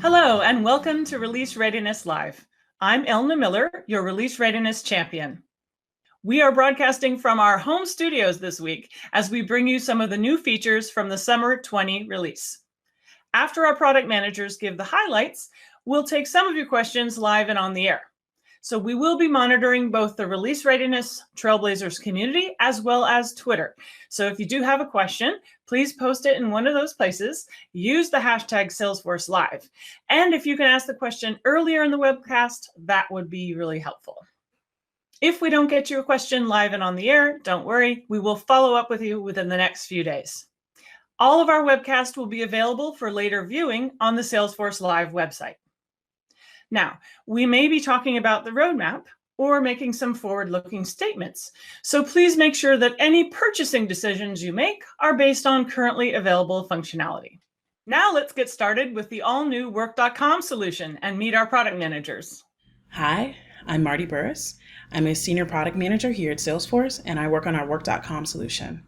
Hello, and welcome to Release Readiness Live. I'm Elna Miller, your Release Readiness champion. We are broadcasting from our home studios this week as we bring you some of the new features from the Summer 20 release. After our product managers give the highlights, we'll take some of your questions live and on the air. So we will be monitoring both the Release Readiness Trailblazers community as well as Twitter. So if you do have a question, please post it in one of those places. Use the hashtag Salesforce Live. And if you can ask the question earlier in the webcast, that would be really helpful. If we don't get your question live and on the air, don't worry, we will follow up with you within the next few days. All of our webcasts will be available for later viewing on the Salesforce Live website. Now, we may be talking about the roadmap or making some forward-looking statements. So please make sure that any purchasing decisions you make are based on currently available functionality. Now let's get started with the all-new Work.com solution and meet our product managers. Hi, I'm Marty Burris. I'm a senior product manager here at Salesforce, and I work on our Work.com solution.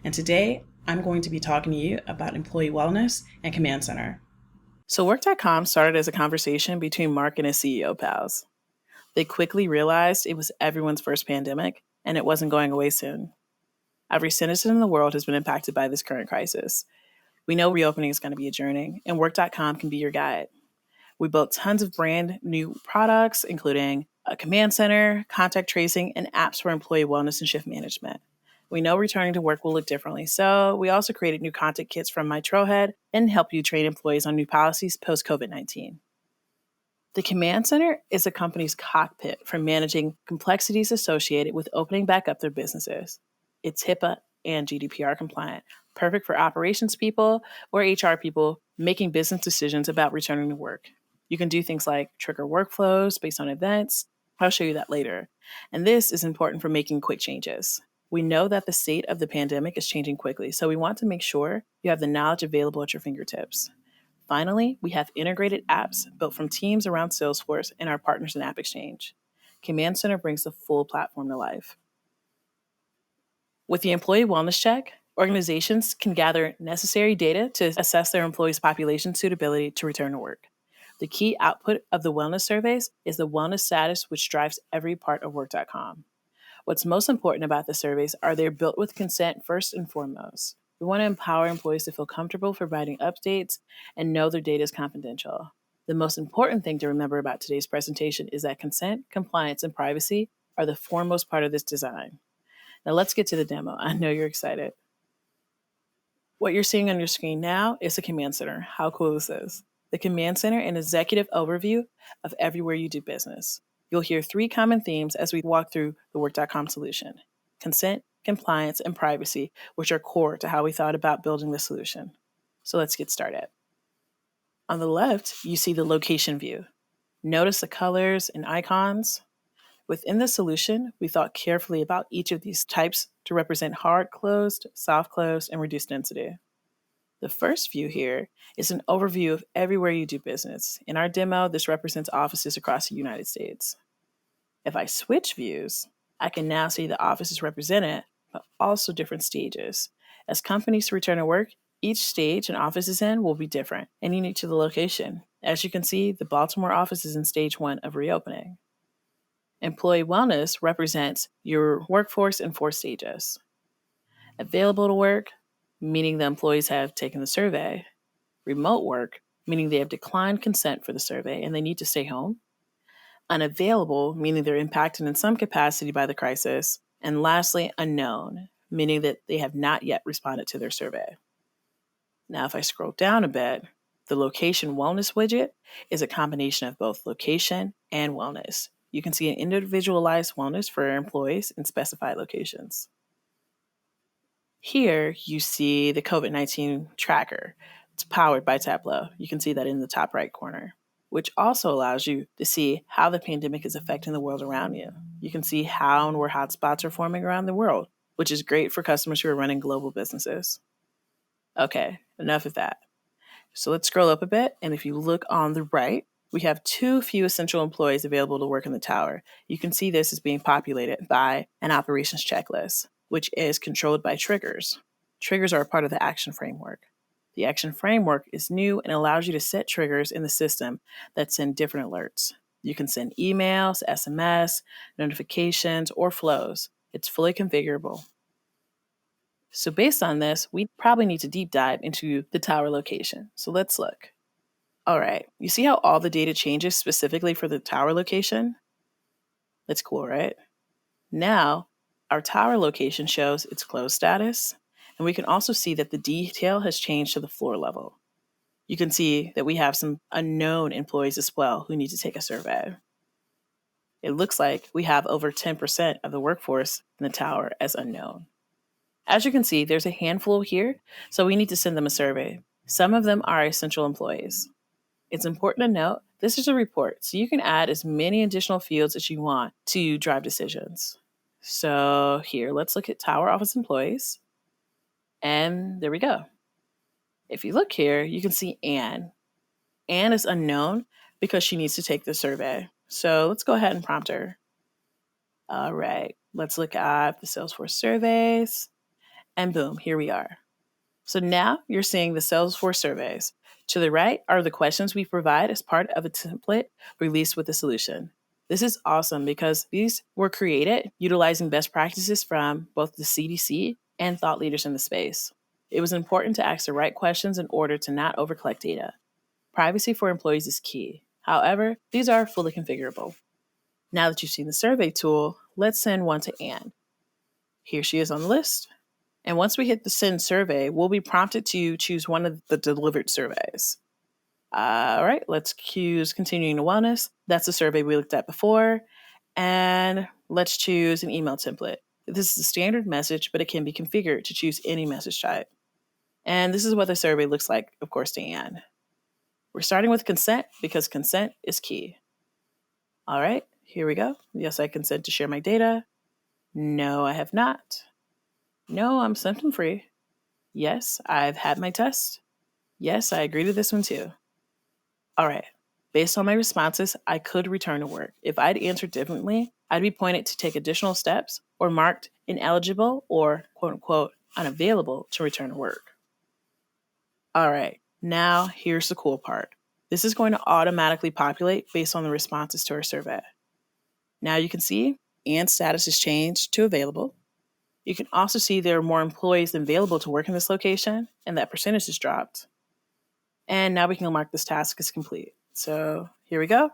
And today, I'm going to be talking to you about employee wellness and Command Center. So Work.com started as a conversation between Mark and his CEO pals. They quickly realized it was everyone's first pandemic, and it wasn't going away soon. Every citizen in the world has been impacted by this current crisis. We know reopening is going to be a journey, and Work.com can be your guide. We built tons of brand new products, including a command center, contact tracing, and apps for employee wellness and shift management. We know returning to work will look differently, so we also created new content kits from my Trailhead and help you train employees on new policies post-COVID-19. The Command Center is a company's cockpit for managing complexities associated with opening back up their businesses. It's HIPAA and GDPR compliant, perfect for operations people or HR people making business decisions about returning to work. You can do things like trigger workflows based on events. I'll show you that later. And this is important for making quick changes. We know that the state of the pandemic is changing quickly, so we want to make sure you have the knowledge available at your fingertips. Finally, we have integrated apps built from teams around Salesforce and our partners in AppExchange. Command Center brings the full platform to life. With the Employee Wellness Check, organizations can gather necessary data to assess their employees' population suitability to return to work. The key output of the wellness surveys is the wellness status, which drives every part of Work.com. What's most important about the surveys are they're built with consent first and foremost. We want to empower employees to feel comfortable providing updates and know their data is confidential. The most important thing to remember about today's presentation is that consent, compliance, and privacy are the foremost part of this design. Now let's get to the demo. I know you're excited. What you're seeing on your screen now is the Command Center. How cool is this? The Command Center, an executive overview of everywhere you do business. You'll hear three common themes as we walk through the Work.com solution: consent, compliance, and privacy, which are core to how we thought about building the solution. So let's get started. On the left, you see the location view. Notice the colors and icons. Within the solution, we thought carefully about each of these types to represent hard closed, soft closed, and reduced density. The first view here is an overview of everywhere you do business. In our demo, this represents offices across the United States. If I switch views, I can now see the offices represented, but also different stages. As companies return to work, each stage an office is in will be different and unique to the location. As you can see, the Baltimore office is in stage 1 of reopening. Employee wellness represents your workforce in 4 stages. Available to work, meaning the employees have taken the survey. Remote work, meaning they have declined consent for the survey and they need to stay home. Unavailable, meaning they're impacted in some capacity by the crisis. And lastly, unknown, meaning that they have not yet responded to their survey. Now, if I scroll down a bit, the location wellness widget is a combination of both location and wellness. You can see an individualized wellness for employees in specified locations. Here, you see the COVID-19 tracker. It's powered by Tableau. You can see that in the top right corner, which also allows you to see how the pandemic is affecting the world around you. You can see how and where hotspots are forming around the world, which is great for customers who are running global businesses. Okay, enough of that. So let's scroll up a bit, and if you look on the right, we have 2 few essential employees available to work in the tower. You can see this is being populated by an operations checklist, which is controlled by triggers. Triggers are a part of the action framework. The action framework is new and allows you to set triggers in the system that send different alerts. You can send emails, SMS, notifications, or flows. It's fully configurable. So based on this, we probably need to deep dive into the tower location. So let's look. All right, you see how all the data changes specifically for the tower location? That's cool, right? Now, our tower location shows its closed status, and we can also see that the detail has changed to the floor level. You can see that we have some unknown employees as well who need to take a survey. It looks like we have over 10% of the workforce in the tower as unknown. As you can see, there's a handful here, so we need to send them a survey. Some of them are essential employees. It's important to note this is a report, so you can add as many additional fields as you want to drive decisions. So here, let's look at tower office employees. And there we go. If you look here, you can see Anne. Anne is unknown because she needs to take the survey. So let's go ahead and prompt her. All right, let's look at the Salesforce surveys. And boom, here we are. So now you're seeing the Salesforce surveys. To the right are the questions we provide as part of a template released with the solution. This is awesome because these were created utilizing best practices from both the CDC and thought leaders in the space. It was important to ask the right questions in order to not overcollect data. Privacy for employees is key. However, these are fully configurable. Now that you've seen the survey tool, let's send one to Anne. Here she is on the list. And once we hit the send survey, we'll be prompted to choose one of the delivered surveys. All right, let's choose continuing to wellness. That's the survey we looked at before. And let's choose an email template. This is a standard message, but it can be configured to choose any message type. And this is what the survey looks like, of course, to Anne. We're starting with consent because consent is key. All right, here we go. Yes, I consent to share my data. No, I have not. No, I'm symptom free. Yes, I've had my test. Yes, I agree to this one too. All right. Based on my responses, I could return to work. If I'd answered differently, I'd be pointed to take additional steps or marked ineligible or quote unquote unavailable to return to work. All right. Now here's the cool part. This is going to automatically populate based on the responses to our survey. Now you can see Anne's status has changed to available. You can also see there are more employees than available to work in this location, and that percentage has dropped. And now we can mark this task as complete. So here we go.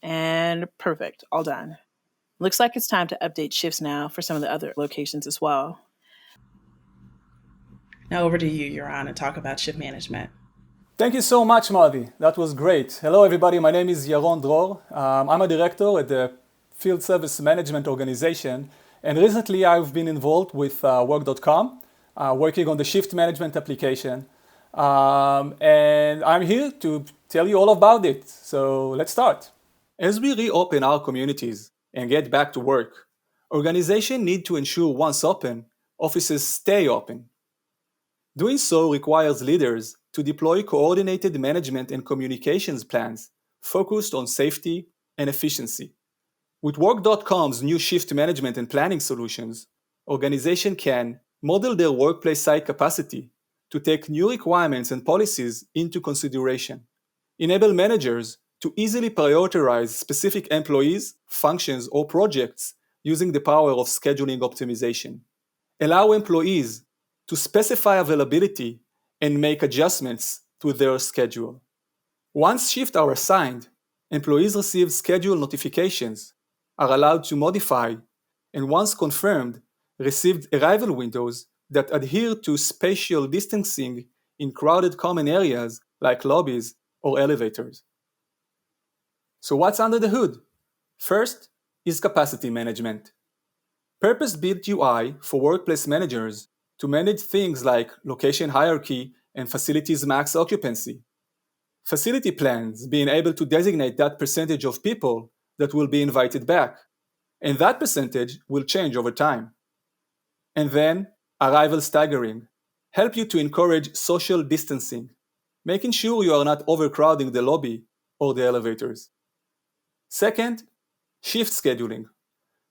And perfect, all done. Looks like it's time to update shifts now for some of the other locations as well. Now over to you, Yaron, to talk about shift management. Thank you so much, Marvi. That was great. Hello, everybody. My name is Yaron Dror. I'm a director at the Field Service Management Organization. And recently, I've been involved with Work.com, working on the shift management application. And I'm here to tell you all about it. So let's start. As we reopen our communities and get back to work, organizations need to ensure once open, offices stay open. Doing so requires leaders to deploy coordinated management and communications plans focused on safety and efficiency. With Work.com's new shift management and planning solutions, organizations can model their workplace site capacity to take new requirements and policies into consideration, enable managers to easily prioritize specific employees, functions, or projects using the power of scheduling optimization, allow employees to specify availability and make adjustments to their schedule. Once shifts are assigned, employees receive schedule notifications, are allowed to modify, and once confirmed, received arrival windows that adhere to spatial distancing in crowded common areas like lobbies or elevators. So what's under the hood? First is capacity management. Purpose-built UI for workplace managers to manage things like location hierarchy and facilities max occupancy. Facility plans being able to designate that percentage of people that will be invited back, and that percentage will change over time. And then, arrival staggering, help you to encourage social distancing, making sure you are not overcrowding the lobby or the elevators. Second, shift scheduling,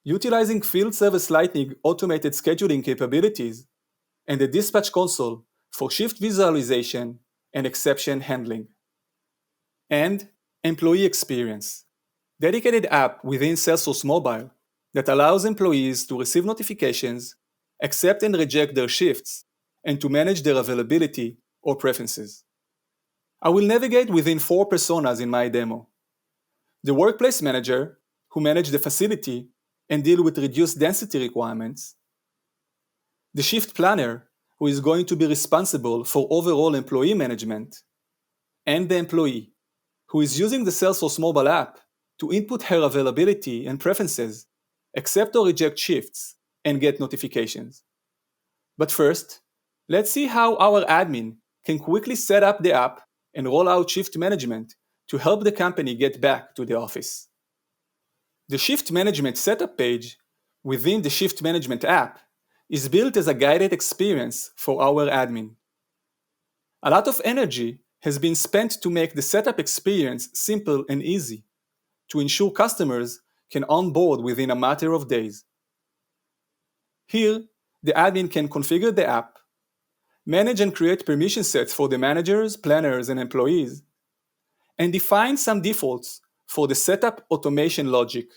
utilizing Field Service Lightning automated scheduling capabilities and the dispatch console for shift visualization and exception handling. And employee experience, dedicated app within Salesforce Mobile that allows employees to receive notifications, accept and reject their shifts, and to manage their availability or preferences. I will navigate within 4 personas in my demo. The workplace manager, who manages the facility and deal with reduced density requirements. The shift planner, who is going to be responsible for overall employee management. And the employee, who is using the Salesforce mobile app to input her availability and preferences, accept or reject shifts, and get notifications. But first, let's see how our admin can quickly set up the app and roll out shift management to help the company get back to the office. The shift management setup page within the shift management app is built as a guided experience for our admin. A lot of energy has been spent to make the setup experience simple and easy, to ensure customers can onboard within a matter of days. Here, the admin can configure the app, manage and create permission sets for the managers, planners, and employees, and define some defaults for the setup automation logic.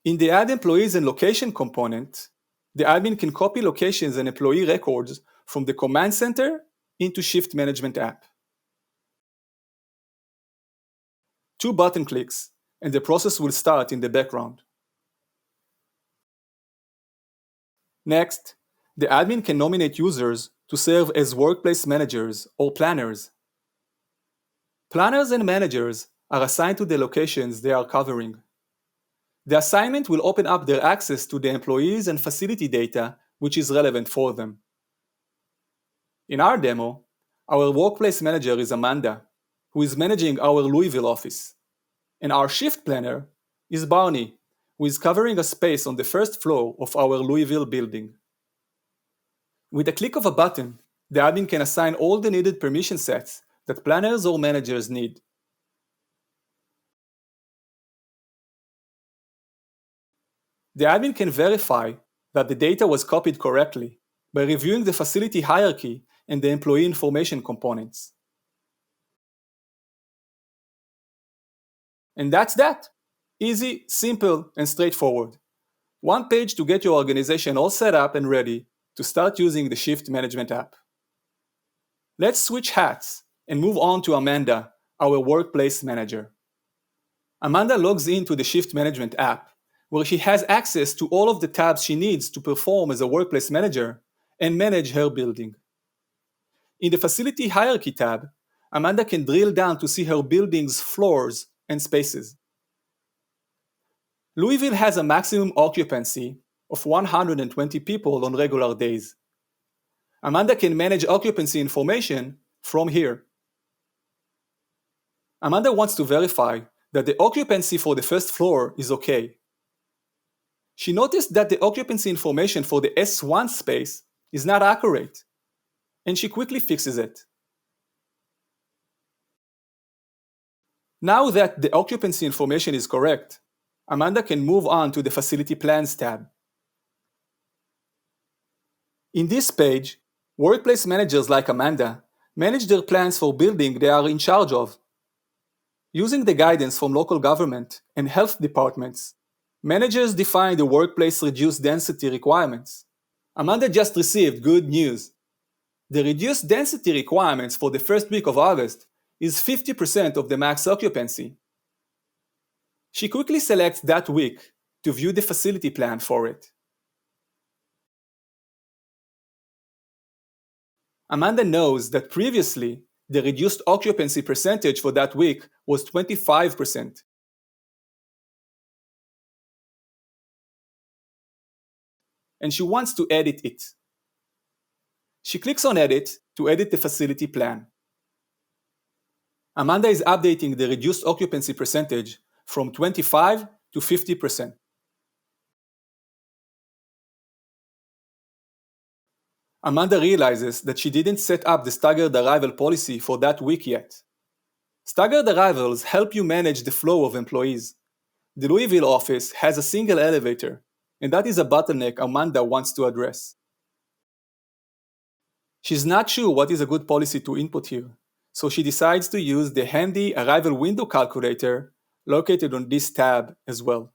In the Add Employees and Location component, the admin can copy locations and employee records from the Command Center into Shift Management app. 2 button clicks, and the process will start in the background. Next, the admin can nominate users to serve as workplace managers or planners. Planners and managers are assigned to the locations they are covering. The assignment will open up their access to the employees and facility data which is relevant for them. In our demo, our workplace manager is Amanda, who is managing our Louisville office, and our shift planner is Barney, who is covering a space on the first floor of our Louisville building. With a click of a button, the admin can assign all the needed permission sets that planners or managers need. The admin can verify that the data was copied correctly by reviewing the facility hierarchy and the employee information components. And that's that. Easy, simple, and straightforward. One page to get your organization all set up and ready to start using the Shift Management app. Let's switch hats and move on to Amanda, our workplace manager. Amanda logs into the Shift Management app, where she has access to all of the tabs she needs to perform as a workplace manager and manage her building. In the Facility Hierarchy tab, Amanda can drill down to see her building's floors and spaces. Louisville has a maximum occupancy of 120 people on regular days. Amanda can manage occupancy information from here. Amanda wants to verify that the occupancy for the first floor is okay. She noticed that the occupancy information for the S1 space is not accurate, and she quickly fixes it. Now that the occupancy information is correct, Amanda can move on to the Facility Plans tab. In this page, workplace managers like Amanda manage their plans for building they are in charge of. Using the guidance from local government and health departments, managers define the workplace reduced density requirements. Amanda just received good news. The reduced density requirements for the first week of August is 50% of the max occupancy. She quickly selects that week to view the facility plan for it. Amanda knows that previously, the reduced occupancy percentage for that week was 25%. And she wants to edit it. She clicks on Edit to edit the facility plan. Amanda is updating the reduced occupancy percentage from 25 to 50%. Amanda realizes that she didn't set up the staggered arrival policy for that week yet. Staggered arrivals help you manage the flow of employees. The Louisville office has a single elevator, and that is a bottleneck Amanda wants to address. She's not sure what is a good policy to input here, so she decides to use the handy arrival window calculator located on this tab as well.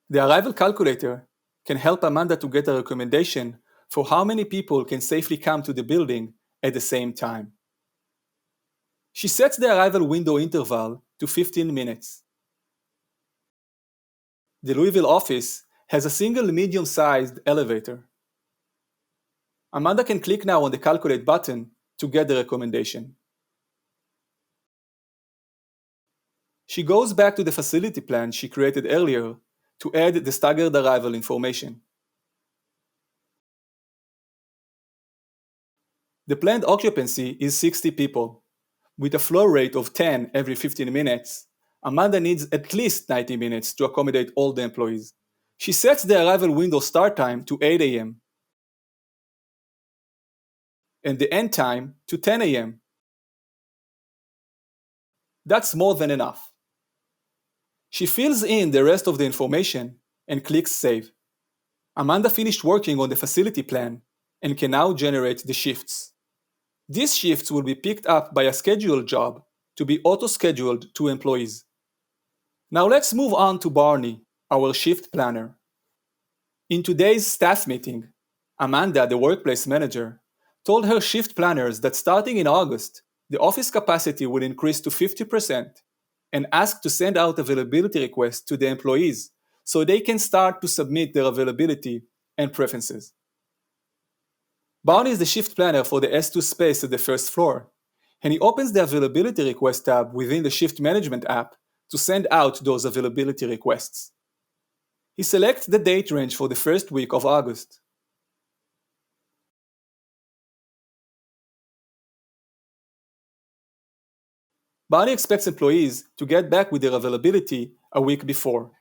The arrival calculator can help Amanda to get a recommendation for how many people can safely come to the building at the same time. She sets the arrival window interval to 15 minutes. The Louisville office has a single medium-sized elevator. Amanda can click now on the Calculate button to get the recommendation. She goes back to the facility plan she created earlier to add the staggered arrival information. The planned occupancy is 60 people. With a flow rate of 10 every 15 minutes, Amanda needs at least 90 minutes to accommodate all the employees. She sets the arrival window start time to 8 a.m. and the end time to 10 a.m. That's more than enough. She fills in the rest of the information and clicks Save. Amanda finished working on the facility plan and can now generate the shifts. These shifts will be picked up by a scheduled job to be auto-scheduled to employees. Now let's move on to Barney, our shift planner. In today's staff meeting, Amanda, the workplace manager, told her shift planners that starting in August, the office capacity will increase to 50% and asked to send out availability requests to the employees so they can start to submit their availability and preferences. Barney is the shift planner for the S2 space at the first floor, and he opens the availability request tab within the shift management app to send out those availability requests. He selects the date range for the first week of August. Barney expects employees to get back with their availability a week before.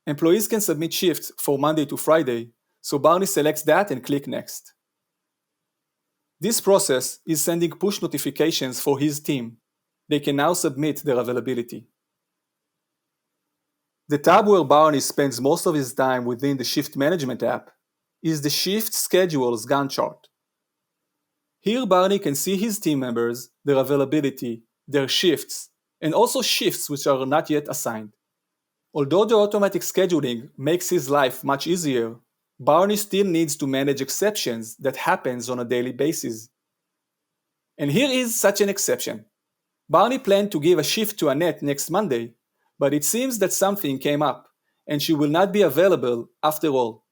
Employees can submit shifts for Monday to Friday, so Barney selects that and clicks Next. This process is sending push notifications for his team. They can now submit their availability. The tab where Barney spends most of his time within the shift management app is the shift schedules Gantt chart. Here Barney can see his team members, their availability, their shifts, and also shifts which are not yet assigned. Although the automatic scheduling makes his life much easier, Barney still needs to manage exceptions that happens on a daily basis. And here is such an exception. Barney planned to give a shift to Annette next Monday, but it seems that something came up, and she will not be available after all.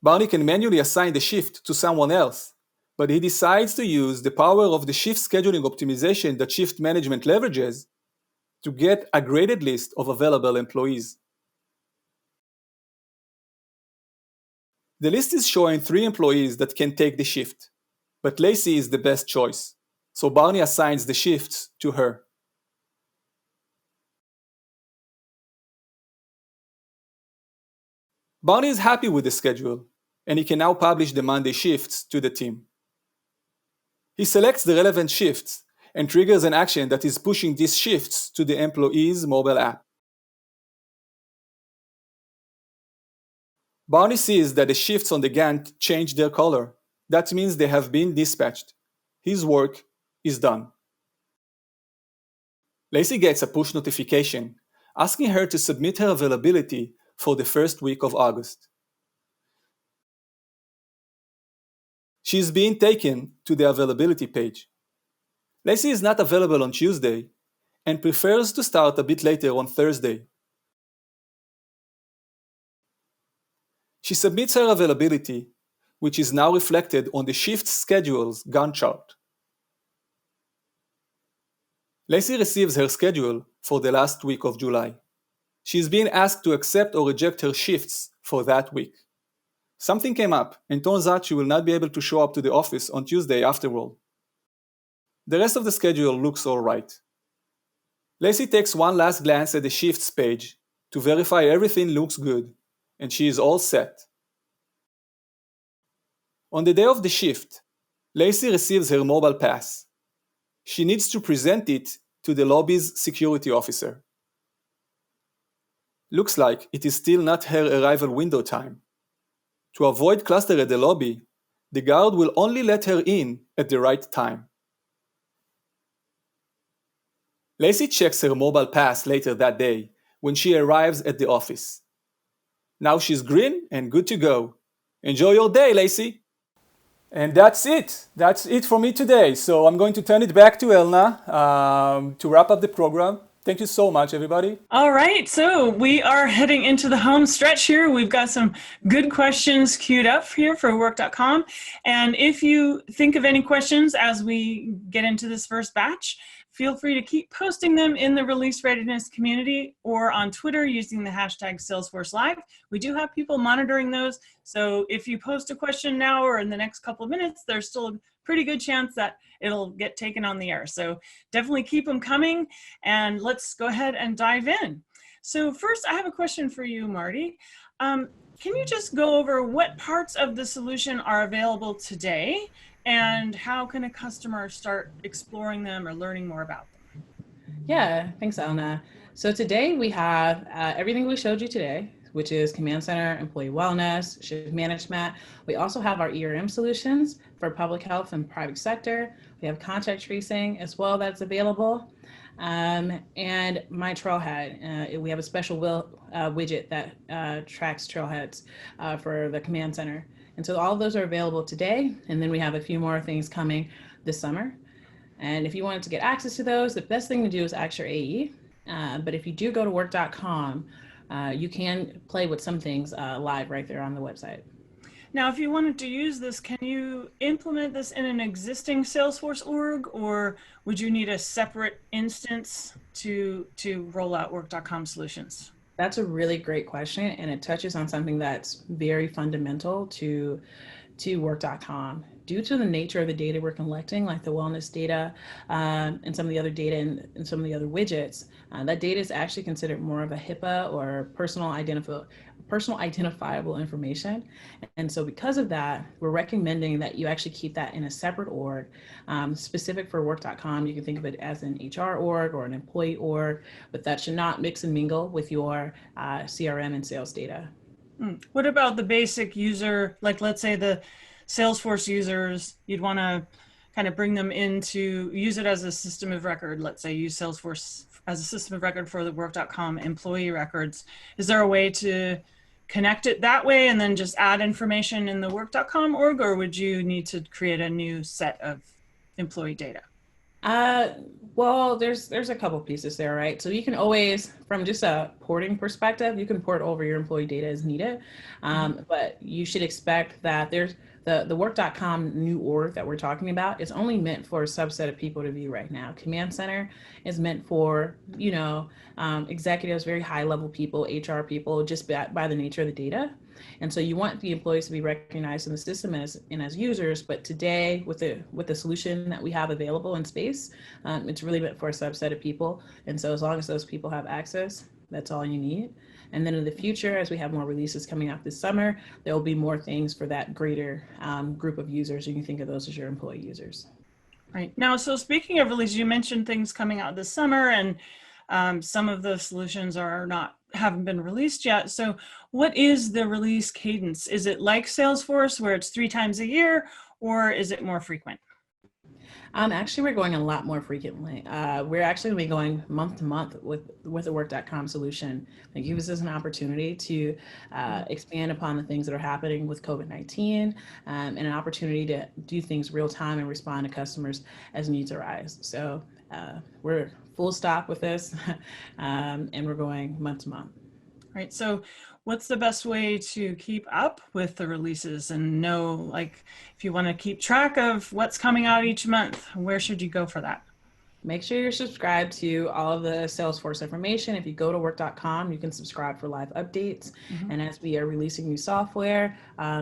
Barney can manually assign the shift to someone else, but he decides to use the power of the shift scheduling optimization that shift management leverages to get a graded list of available employees. The list is showing 3 employees that can take the shift, but Lacey is the best choice, so Barney assigns the shifts to her. Barney is happy with the schedule, and he can now publish the Monday shifts to the team. He selects the relevant shifts and triggers an action that is pushing these shifts to the employee's mobile app. Barney sees that the shifts on the Gantt change their color. That means they have been dispatched. His work is done. Lacey gets a push notification asking her to submit her availability for the first week of August. She is being taken to the availability page. Lacey is not available on Tuesday and prefers to start a bit later on Thursday. She submits her availability, which is now reflected on the shift schedules Gantt chart. Lacey receives her schedule for the last week of July. She is being asked to accept or reject her shifts for that week. Something came up and turns out she will not be able to show up to the office on Tuesday after all. The rest of the schedule looks alright. Lacey takes one last glance at the shifts page to verify everything looks good, and she is all set. On the day of the shift, Lacey receives her mobile pass. She needs to present it to the lobby's security officer. Looks like it is still not her arrival window time. To avoid cluster at the lobby, the guard will only let her in at the right time. Lacey checks her mobile pass later that day when she arrives at the office. Now she's green and good to go. Enjoy your day, Lacey! And that's it. That's it for me today. So I'm going to turn it back to Elna to wrap up the program. Thank you so much, everybody. All right, so we are heading into the home stretch here. We've got some good questions queued up here for work.com. And if you think of any questions as we get into this first batch, feel free to keep posting them in the Release Readiness community or on Twitter using the hashtag Salesforce Live. We do have people monitoring those. So if you post a question now or in the next couple of minutes, there's still a pretty good chance that it'll get taken on the air. So definitely keep them coming, and let's go ahead and dive in. So first, I have a question for you, Marty. Can you just go over what parts of the solution are available today, and how can a customer start exploring them or learning more about them? Yeah, thanks, Elna. So today we have everything we showed you today, which is Command Center, Employee Wellness, Shift Management. We also have our ERM solutions for public health and private sector. We have contact tracing as well that's available. And My Trailhead. We have a special widget that tracks trailheads for the Command Center. And so all of those are available today. And then we have a few more things coming this summer. And if you wanted to get access to those, the best thing to do is ask your AE. But if you do go to work.com, you can play with some things live right there on the website. Now, if you wanted to use this, can you implement this in an existing Salesforce org, or would you need a separate instance to roll out work.com solutions? That's a really great question, and it touches on something that's very fundamental to work.com. Due to the nature of the data we're collecting, like the wellness data and some of the other data and some of the other widgets, that data is actually considered more of a HIPAA or personal identifiable information. And so because of that, we're recommending that you actually keep that in a separate org, specific for work.com. You can think of it as an HR org or an employee org, but that should not mix and mingle with your CRM and sales data. What about the basic user, like let's say the Salesforce users, you'd want to kind of bring them into, use it as a system of record. Let's say use Salesforce as a system of record for the work.com employee records. Is there a way to connect it that way and then just add information in the work.com org, or would you need to create a new set of employee data? Well, there's a couple pieces there, right? So you can always, from just a porting perspective, you can port over your employee data as needed. But you should expect that there's the work.com new org that we're talking about is only meant for a subset of people to view right now. Command Center is meant for, executives, very high level people, HR people, just by the nature of the data. And so you want the employees to be recognized in the system as users, but today with the solution that we have available in space, it's really meant for a subset of people. And so as long as those people have access, that's all you need. And then in the future, as we have more releases coming out this summer, there will be more things for that greater group of users. You can think of those as your employee users. Right. Now, so speaking of release, you mentioned things coming out this summer, and some of the solutions haven't been released yet. So what is the release cadence? Is it like Salesforce where it's 3 times a year, or is it more frequent? Actually, we're going a lot more frequently. We're actually going to be going month to month with the work.com solution. It gives us an opportunity to expand upon the things that are happening with COVID-19 and an opportunity to do things real time and respond to customers as needs arise. So we're full stop with this and we're going month to month. Right. So what's the best way to keep up with the releases and know, like, if you want to keep track of what's coming out each month, where should you go for that? Make sure you're subscribed to all of the Salesforce information. If you go to work.com, you can subscribe for live updates. And as we are releasing new software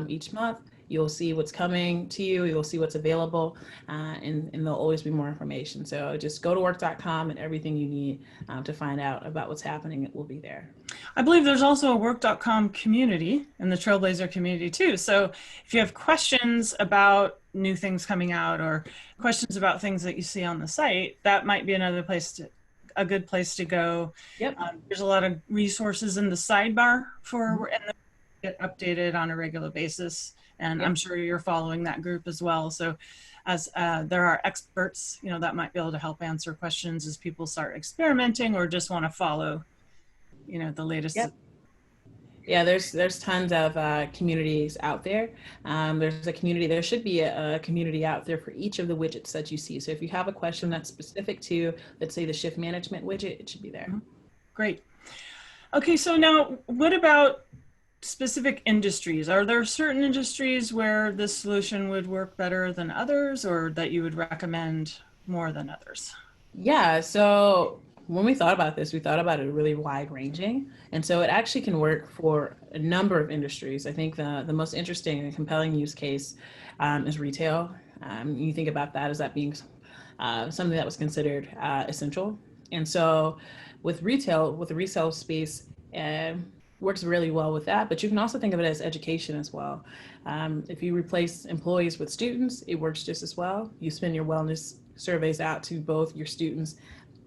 each month, you'll see what's coming to you, you'll see what's available, and there'll always be more information. So just go to work.com and everything you need to find out about what's happening, it will be there. I believe there's also a work.com community and the Trailblazer community too. So if you have questions about new things coming out or questions about things that you see on the site, that might be another place to a good place to go. Yep. There's a lot of resources in the sidebar for, and they get updated on a regular basis. And Yep. I'm sure you're following that group as well. So as there are experts, you know, that might be able to help answer questions as people start experimenting or just want to follow, you know, the latest. Yep. Yeah, there's tons of communities out there. There's a community, there should be a community out there for each of the widgets that you see. So if you have a question that's specific to, let's say, the shift management widget, it should be there. Great. Okay, so now what about specific industries? Are there certain industries where this solution would work better than others, or that you would recommend more than others? Yeah, so when we thought about this, we thought about it really wide ranging. And so it actually can work for a number of industries. I think the most interesting and compelling use case is retail. You think about that as that being something that was considered essential. And so with retail, with the resale space, works really well with that, but you can also think of it as education as well. If you replace employees with students, it works just as well. You spend your wellness surveys out to both your students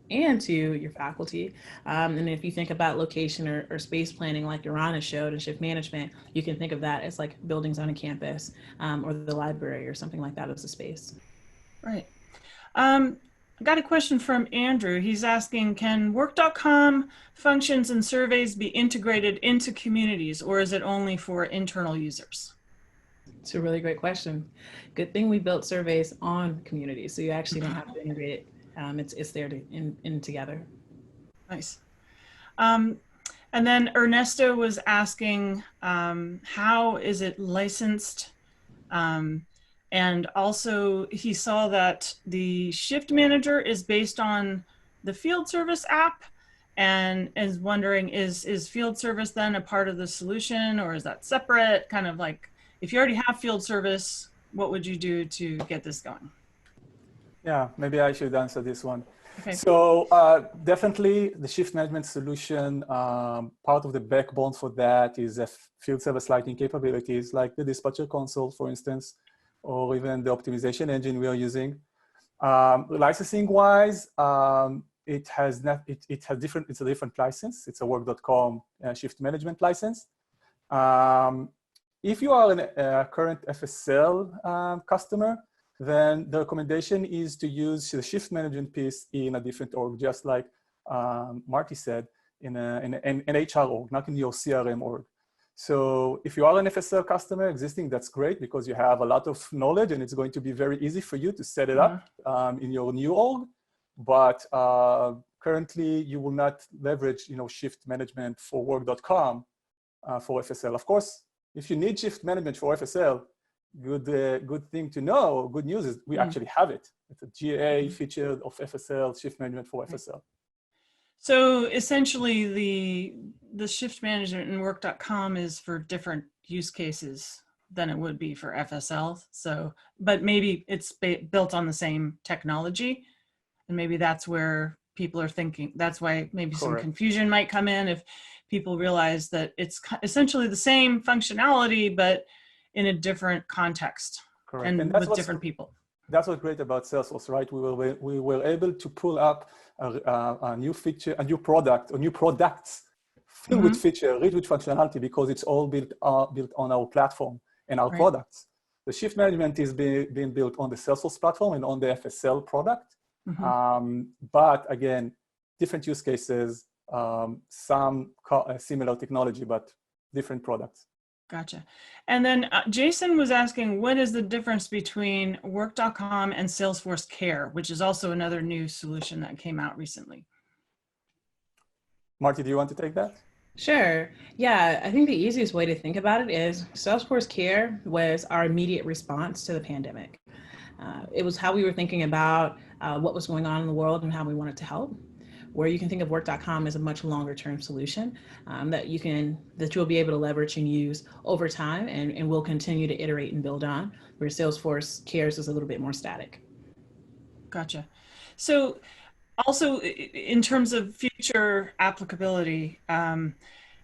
and to your faculty. And if you think about location or space planning, like Urana showed in shift management, you can think of that as like buildings on a campus or the library or something like that as a space. Right. I got a question from Andrew. He's asking, can Work.com functions and surveys be integrated into communities, or is it only for internal users? It's a really great question. Good thing we built surveys on communities, so you actually don't have to integrate it. It's there to in together. Nice. And then Ernesto was asking, how is it licensed? And also he saw that the shift manager is based on the field service app, and is wondering, is field service then a part of the solution, or is that separate? Kind of like, if you already have field service, what would you do to get this going? Yeah, maybe I should answer this one. Okay. So definitely the shift management solution, part of the backbone for that is field service lighting capabilities, like the dispatcher console, for instance, or even the optimization engine we are using. Licensing wise, it has different, it's a different license. It's a Work.com shift management license. If you are a current FSL customer, then the recommendation is to use the shift management piece in a different org, just like Marty said, in an HR org, not in your CRM org. So if you are an FSL customer existing, that's great because you have a lot of knowledge and it's going to be very easy for you to set it up in your new org. But currently you will not leverage, shift management for Work.com for FSL. Of course, if you need shift management for FSL, good thing to know, good news is we actually have it. It's a GA feature of FSL, shift management for FSL. So essentially the shift management in Work.com is for different use cases than it would be for FSL. So, but maybe it's built on the same technology, and maybe that's where people are thinking, that's why maybe some confusion might come in if people realize that it's essentially the same functionality, but in a different context. Correct. And with different people. That's what's great about Salesforce, right? We were able to pull up a new feature, a new product, or new products filled with feature, rich with functionality, because it's all built on our platform and our products. The shift management is being built on the Salesforce platform and on the FSL product. But again, different use cases, some similar technology, but different products. Gotcha. And then Jason was asking, what is the difference between Work.com and Salesforce Care, which is also another new solution that came out recently? Marty, do you want to take that? Sure. Yeah, I think the easiest way to think about it is Salesforce Care was our immediate response to the pandemic. It was how we were thinking about what was going on in the world and how we wanted to help. Where you can think of Work.com as a much longer term solution that you'll be able to leverage and use over time and will continue to iterate and build on, where Salesforce Cares is a little bit more static. Gotcha. So also in terms of future applicability,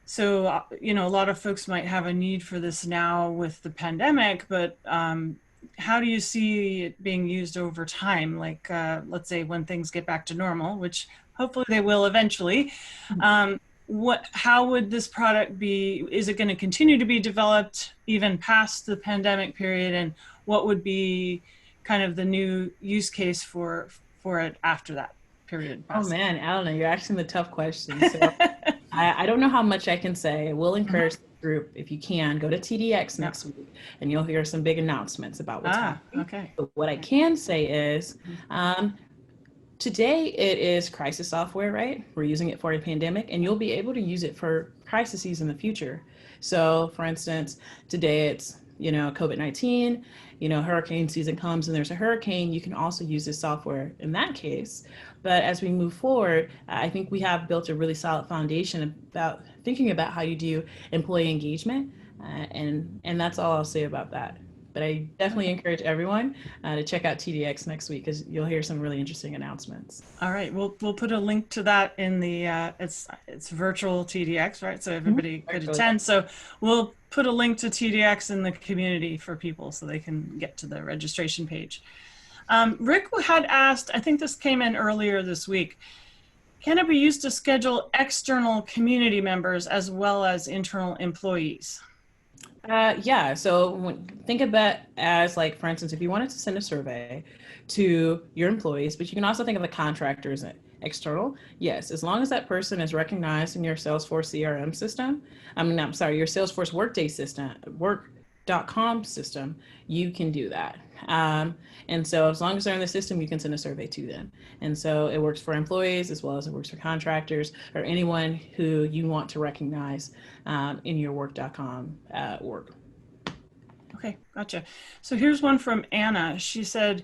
so, a lot of folks might have a need for this now with the pandemic, but how do you see it being used over time? Like, let's say when things get back to normal, which hopefully they will eventually. How would this product be? Is it going to continue to be developed even past the pandemic period? And what would be kind of the new use case for it after that period? Oh man, Alana, you're asking the tough questions. So I don't know how much I can say. I will encourage the group, if you can, go to TDX next week and you'll hear some big announcements about what's happening. Okay. But what I can say is today it is crisis software, right? We're using it for a pandemic and you'll be able to use it for crises in the future. So for instance, today it's, COVID-19, hurricane season comes and there's a hurricane, you can also use this software in that case. But as we move forward, I think we have built a really solid foundation about thinking about how you do employee engagement. And that's all I'll say about that. But I definitely encourage everyone to check out TDX next week because you'll hear some really interesting announcements. All right, we'll put a link to that in the it's virtual TDX, right? So everybody could attend. So we'll put a link to TDX in the community for people so they can get to the registration page. Rick had asked, I think this came in earlier this week, can it be used to schedule external community members as well as internal employees? Yeah, so think of that as like, for instance, if you wanted to send a survey to your employees, but you can also think of the contractors external. Yes, as long as that person is recognized in your Salesforce CRM system, your Salesforce Workday system, Work.com system, you can do that. And so as long as they're in the system, you can send a survey to them. And so it works for employees as well as it works for contractors or anyone who you want to recognize in your Work.com work. Okay, gotcha. So here's one from Anna. She said,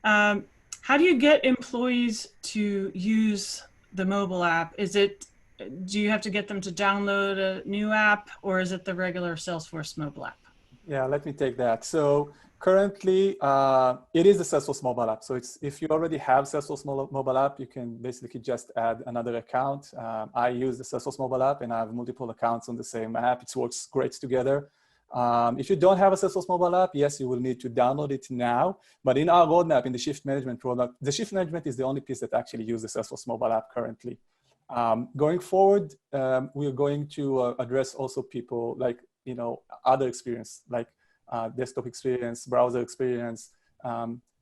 how do you get employees to use the mobile app? Do you have to get them to download a new app or is it the regular Salesforce mobile app? Yeah, let me take that. So currently, it is the Salesforce mobile app. So if you already have Salesforce mobile app, you can basically just add another account. I use the Salesforce mobile app and I have multiple accounts on the same app. It works great together. If you don't have a Salesforce mobile app, yes, you will need to download it now. But in our roadmap, in the Shift Management product, the Shift Management is the only piece that actually uses the Salesforce mobile app currently. Going forward, we are going to address also people like, other experience, like desktop experience, browser experience,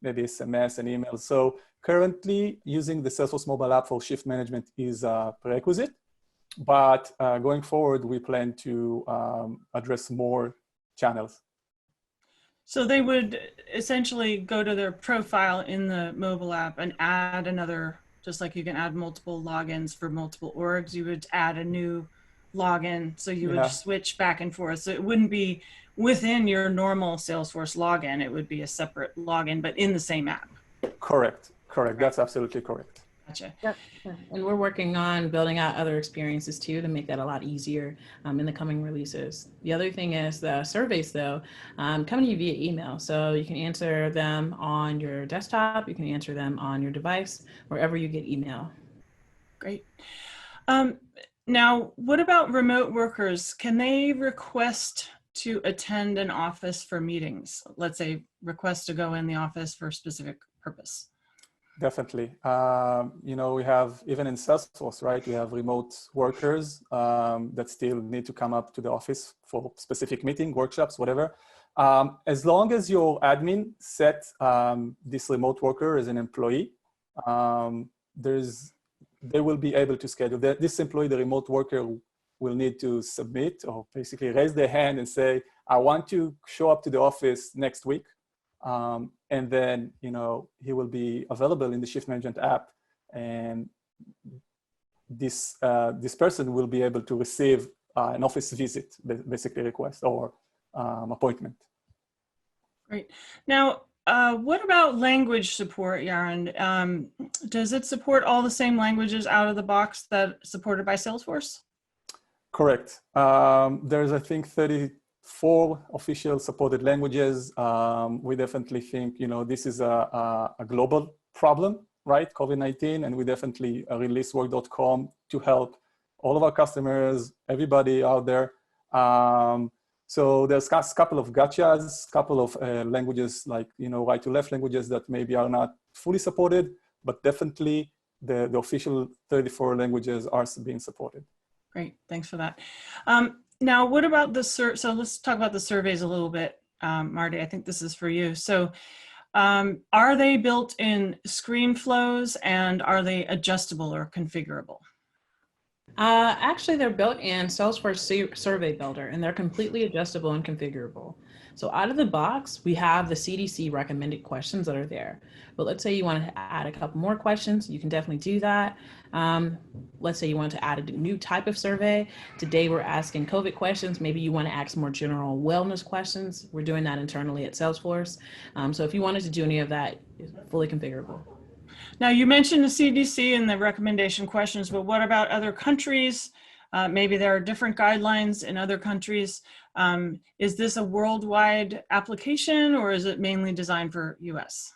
maybe SMS and email. So currently using the Salesforce mobile app for shift management is a prerequisite, but going forward, we plan to address more channels. So they would essentially go to their profile in the mobile app and add another, just like you can add multiple logins for multiple orgs, you would add a new login. So you would switch back and forth. So it wouldn't be within your normal Salesforce login. It would be a separate login, but in the same app. Correct. That's absolutely correct. Gotcha. Yep. And we're working on building out other experiences too to make that a lot easier in the coming releases. The other thing is the surveys though, come to you via email. So you can answer them on your desktop, you can answer them on your device, wherever you get email. Great. Now, what about remote workers? Can they request to attend an office for meetings? Let's say request to go in the office for a specific purpose. Definitely. We have, even in Salesforce, right, we have remote workers that still need to come up to the office for specific meeting, workshops, whatever. As long as your admin set this remote worker as an employee, they will be able to schedule. This employee, the remote worker, will need to submit or basically raise their hand and say, I want to show up to the office next week. And then, he will be available in the Shift Management app. And this person will be able to receive an office visit, basically request or appointment. Great. Now, what about language support, Yaron? Does it support all the same languages out of the box that supported by Salesforce? Correct. There's, I think, 34 official supported languages. We definitely think, this is a global problem, right? COVID-19, and we definitely released Work.com to help all of our customers, everybody out there. So there's a couple of gotchas, couple of languages like, right to left languages that maybe are not fully supported, but definitely the official 34 languages are being supported. Great, thanks for that. Now, what about so let's talk about the surveys a little bit. Marty, I think this is for you. So are they built in screen flows, and are they adjustable or configurable? Actually, they're built in Salesforce Survey Builder, and they're completely adjustable and configurable. So out of the box, we have the CDC recommended questions that are there. But let's say you want to add a couple more questions, you can definitely do that. Let's say you want to add a new type of survey. Today we're asking COVID questions. Maybe you want to ask more general wellness questions. We're doing that internally at Salesforce. So if you wanted to do any of that, it's fully configurable. Now, you mentioned the CDC and the recommendation questions, but what about other countries? Maybe there are different guidelines in other countries. Is this a worldwide application, or is it mainly designed for US?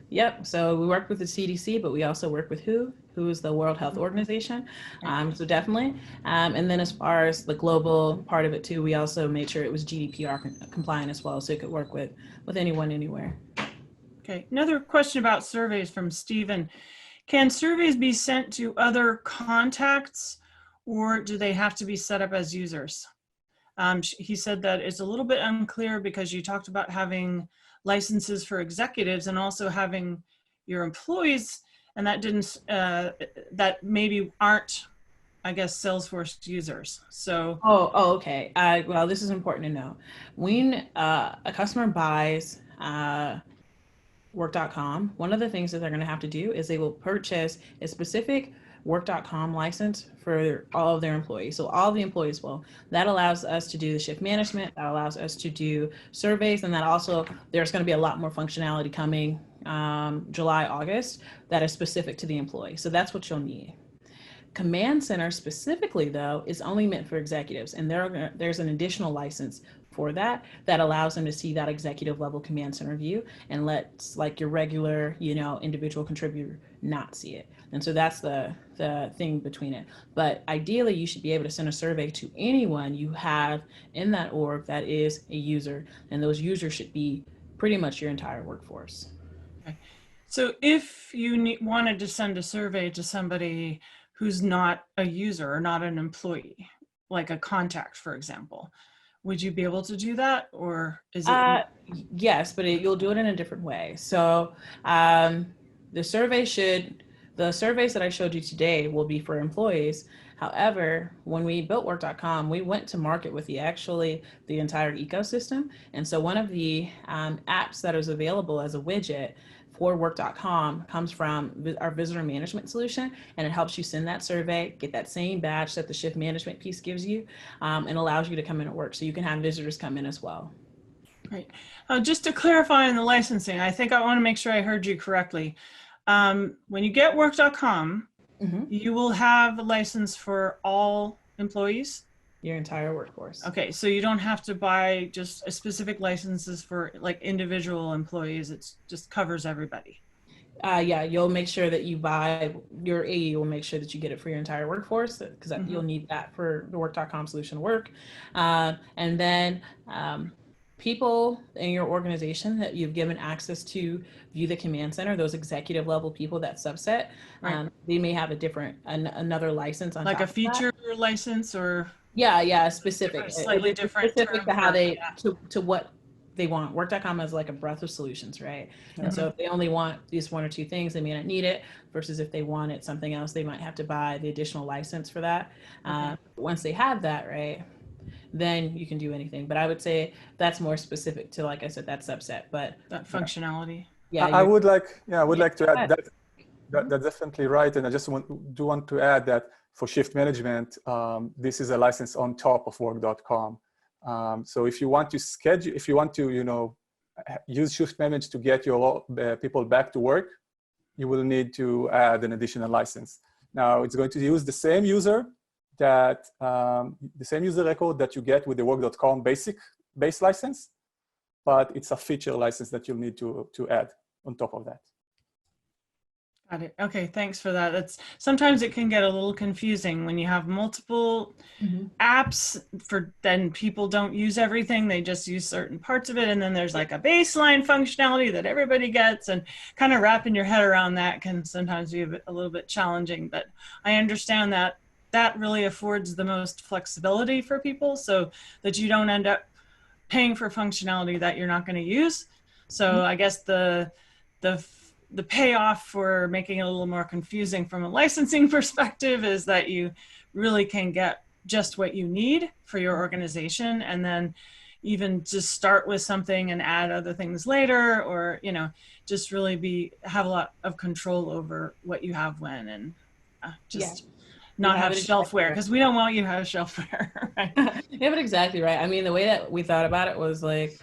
Yep, so we work with the CDC, but we also work with WHO, who is the World Health Organization. So definitely. And then as far as the global part of it too, we also made sure it was GDPR compliant as well, so it could work with anyone, anywhere. Okay, another question about surveys from Stephen. Can surveys be sent to other contacts, or do they have to be set up as users? He said that it's a little bit unclear because you talked about having licenses for executives and also having your employees, and that didn't, that maybe aren't, I guess, Salesforce users. So. Oh, okay. Well, this is important to know. When a customer buys Work.com, one of the things that they're going to have to do is they will purchase a specific Work.com license for all of their employees. So all the employees will. That allows us to do the shift management. That allows us to do surveys. And that also, there's going to be a lot more functionality coming July, August that is specific to the employee. So that's what you'll need. Command Center specifically, though, is only meant for executives. And there's an additional license for that allows them to see that executive level Command Center view and lets like your regular, individual contributor not see it. And so that's the thing between it. But ideally, you should be able to send a survey to anyone you have in that org that is a user. And those users should be pretty much your entire workforce. Okay. So if you wanted to send a survey to somebody who's not a user or not an employee, like a contact, for example, would you be able to do that, or is it? Yes, but you'll do it in a different way. So the surveys that I showed you today will be for employees. However, when we built Work.com, we went to market with the entire ecosystem. And so one of the apps that is available as a widget for Work.com comes from our visitor management solution, and it helps you send that survey, get that same badge that the shift management piece gives you, and allows you to come in and work. So you can have visitors come in as well. Great. Just to clarify on the licensing, I think I want to make sure I heard you correctly. When you get Work.com, you will have a license for all employees? Your entire workforce. Okay, so you don't have to buy just a specific licenses for like individual employees. It just covers everybody. Yeah, you'll make sure that you buy your AE will make sure that you get it for your entire workforce, because you'll need that for the Work.com solution to work. And then people in your organization that you've given access to view the Command Center, those executive level people, that subset, they may have another license on like top a feature of that. license, or Specific, slightly different specific to how they to what they want. Work.com is like a breadth of solutions, right? And so if they only want these one or two things, they may not need it, versus if they wanted something else, they might have to buy the additional license for that. Once they have that, right, then you can do anything. But I would say that's more specific to, like I said, that subset. But that functionality. Yeah, I would like to add that that's definitely right. And I just want to add that for shift management, this is a license on top of Work.com. So if you want to schedule, if you want to, use shift management to get your people back to work, you will need to add an additional license. Now it's going to use the same user the same user record that you get with the Work.com base license, but it's a feature license that you'll need to add on top of that. Got it. Okay, thanks for that. That's sometimes it can get a little confusing when you have multiple apps then people don't use everything. They just use certain parts of it. And then there's like a baseline functionality that everybody gets, and kind of wrapping your head around that can sometimes be a little bit challenging. But I understand that that really affords the most flexibility for people so that you don't end up paying for functionality that you're not going to use. So I guess the payoff for making it a little more confusing from a licensing perspective is that you really can get just what you need for your organization, and then even just start with something and add other things later, or just really have a lot of control over what you have when, and just not have shelfware, because we don't want you to have shelfware. Right? Yeah, but exactly right. I mean, the way that we thought about it was like,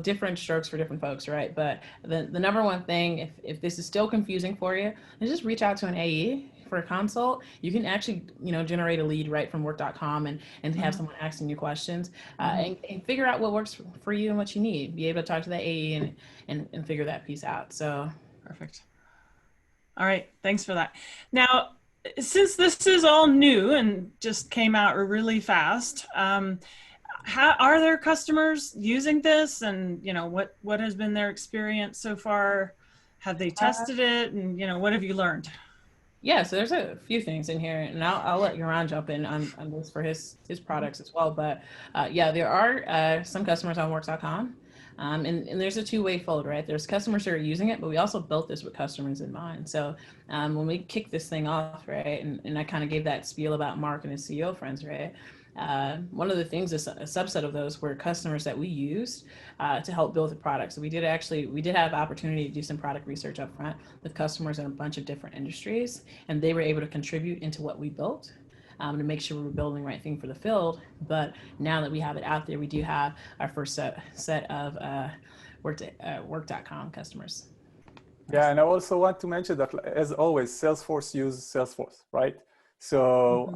different strokes for different folks, right? But the number one thing, if this is still confusing for you, then just reach out to an AE for a consult. You can actually, generate a lead right from work.com and have someone asking you questions and figure out what works for you and what you need. Be able to talk to that AE and figure that piece out. So perfect. All right, thanks for that. Now, since this is all new and just came out really fast, how are there customers using this, and what has been their experience so far? Have they tested it, and what have you learned? Yeah, so there's a few things in here, and I'll let Yaron jump in on this for his products as well. But yeah, there are some customers on Works.com, and there's a two-way fold, right? There's customers who are using it, but we also built this with customers in mind. So when we kicked this thing off, right, and I kind of gave that spiel about Mark and his CEO friends, right? One of the things is a subset of those were customers that we used to help build the product. So we did have opportunity to do some product research up front with customers in a bunch of different industries, and they were able to contribute into what we built to make sure we were building the right thing for the field. But now that we have it out there, we do have our first set of work.com customers. Yeah, and I also want to mention that, as always, Salesforce uses Salesforce, right? So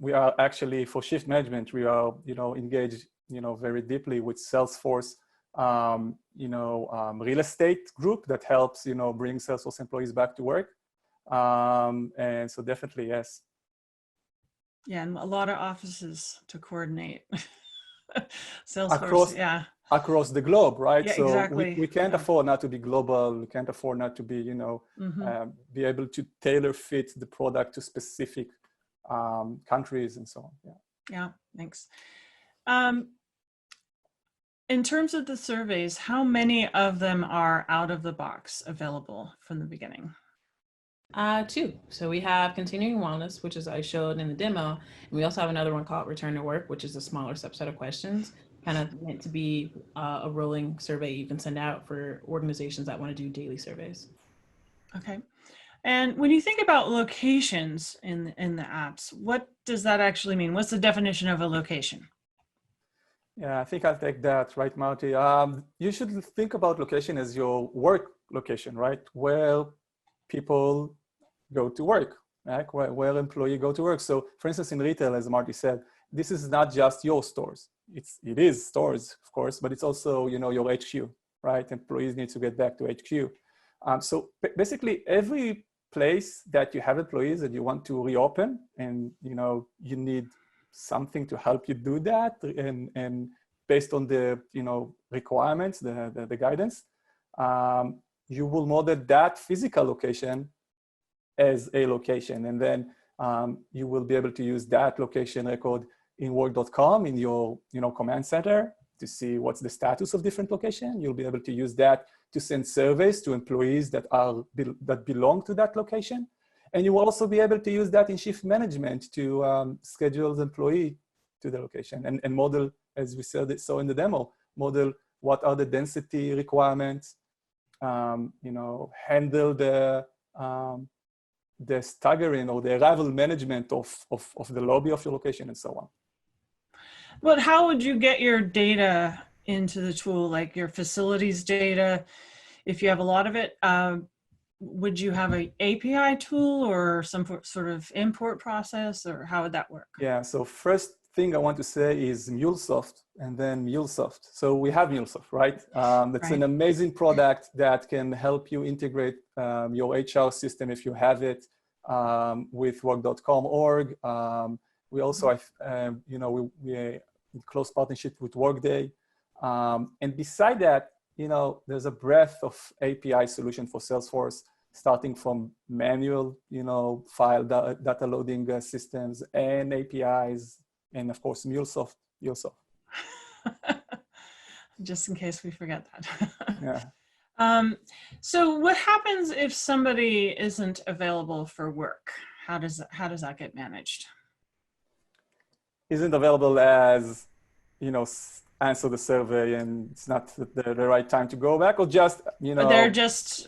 we are actually, for shift management, we are, engaged, very deeply with Salesforce, real estate group that helps, bring Salesforce employees back to work. And so definitely, yes. Yeah, and a lot of offices to coordinate. Salesforce, across the globe, right? Yeah, so exactly. we can't afford not to be global. We can't afford not to be, be able to tailor fit the product to specific countries and so on. Yeah, thanks. In terms of the surveys, how many of them are out of the box available from the beginning? 2. So we have continuing wellness, which is I showed in the demo, and we also have another one called return to work, which is a smaller subset of questions, kind of meant to be a rolling survey you can send out for organizations that want to do daily surveys. Okay. And when you think about locations in the apps, what does that actually mean? What's the definition of a location? Yeah, I think I'll take that, right, Marty? You should think about location as your work location, right? Where people go to work, right? Where employees go to work. So for instance, in retail, as Marty said, this is not just your stores. It is stores, of course, but it's also, your HQ, right? Employees need to get back to HQ. So basically every place that you have employees that you want to reopen, and, you need something to help you do that, and based on the, requirements, the guidance, you will model that physical location as a location. And then you will be able to use that location record in work.com in your command center to see what's the status of different location. You'll be able to use that to send surveys to employees that belong to that location. And you will also be able to use that in shift management to schedule the employee to the location and model, as we said, so in the demo, model what are the density requirements, handle the staggering or the arrival management of the lobby of your location and so on. But how would you get your data into the tool, like your facilities data? If you have a lot of it, would you have an API tool or some sort of import process, or how would that work? Yeah, so first thing I want to say is MuleSoft and then MuleSoft. So we have MuleSoft, right? That's an amazing product that can help you integrate your HR system if you have it with work.com org. We also have, we in close partnership with Workday. And beside that, there's a breadth of API solution for Salesforce, starting from manual, file data loading systems and APIs, and of course, MuleSoft. Just in case we forget that. Yeah. So what happens if somebody isn't available for work? How does that get managed? Isn't available as, answer the survey and it's not the right time to go back, or just, But they're just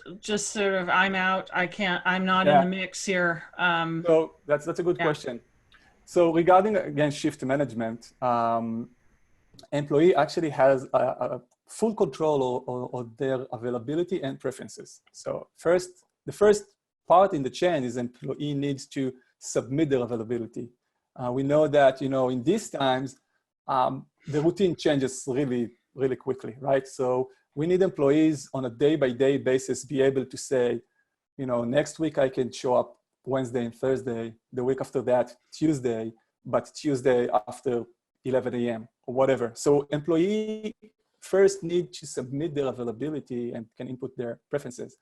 sort of, I'm out, I'm not in the mix here. So that's a good question. So regarding, again, shift management, employee actually has a full control of their availability and preferences. So the first part in the chain is employee needs to submit their availability. We know that, in these times, the routine changes really, really quickly, right? So we need employees on a day-by-day basis be able to say, next week I can show up Wednesday and Thursday, the week after that, Tuesday, but Tuesday after 11 a.m. or whatever. So employee first need to submit their availability and can input their preferences.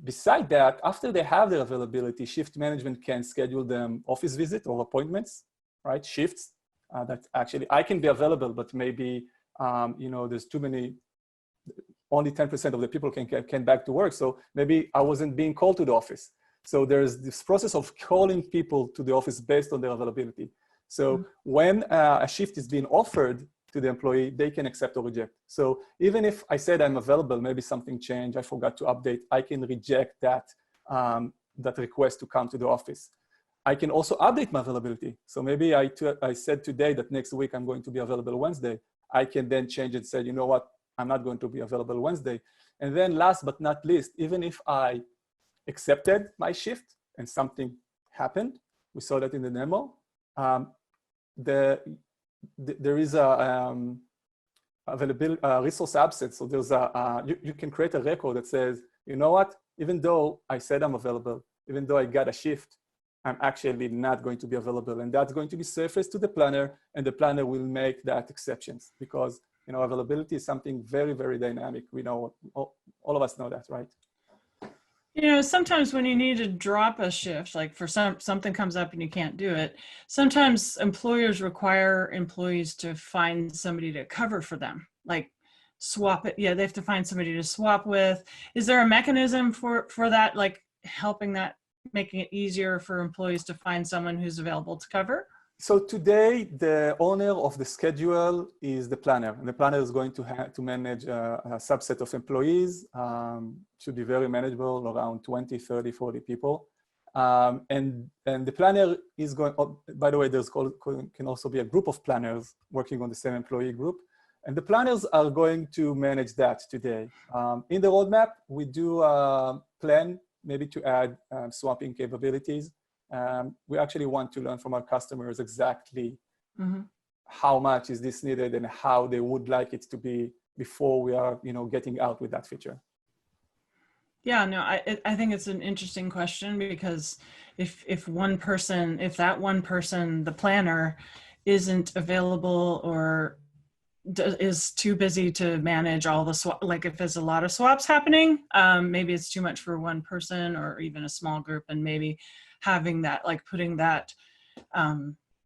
Beside that, after they have their availability, shift management can schedule them office visit or appointments, right? Shifts that actually I can be available, but maybe, there's too many, only 10% of the people can back to work. So maybe I wasn't being called to the office. So there's this process of calling people to the office based on their availability. So when a shift is being offered to the employee, they can accept or reject. So even if I said I'm available, maybe something changed, I forgot to update, I can reject that request to come to the office. I can also update my availability. So maybe I said today that next week I'm going to be available Wednesday. I can then change it and say, you know what, I'm not going to be available Wednesday. And then last but not least, even if I accepted my shift and something happened, we saw that in the demo, there is a availability resource absence. So there's you can create a record that says, you know what, even though I said I'm available, even though I got a shift, I'm actually not going to be available. And that's going to be surfaced to the planner, and the planner will make that exceptions, because availability is something very, very dynamic. We know, all of us know that, right? Sometimes when you need to drop a shift, like for something comes up and you can't do it, sometimes employers require employees to find somebody to cover for them, like swap it. Yeah, they have to find somebody to swap with. Is there a mechanism for that, like helping that, making it easier for employees to find someone who's available to cover? So today, the owner of the schedule is the planner. And the planner is going to manage a subset of employees. Should be very manageable, around 20, 30, 40 people. And the planner is going, by the way, can also be a group of planners working on the same employee group. And the planners are going to manage that today. In the roadmap, we do plan maybe to add swapping capabilities. We actually want to learn from our customers exactly how much is this needed and how they would like it to be before we are, getting out with that feature. Yeah, no, I think it's an interesting question, because if that one person, the planner, isn't available or is too busy to manage all the like if there's a lot of swaps happening, maybe it's too much for one person or even a small group, and maybe having that, like putting that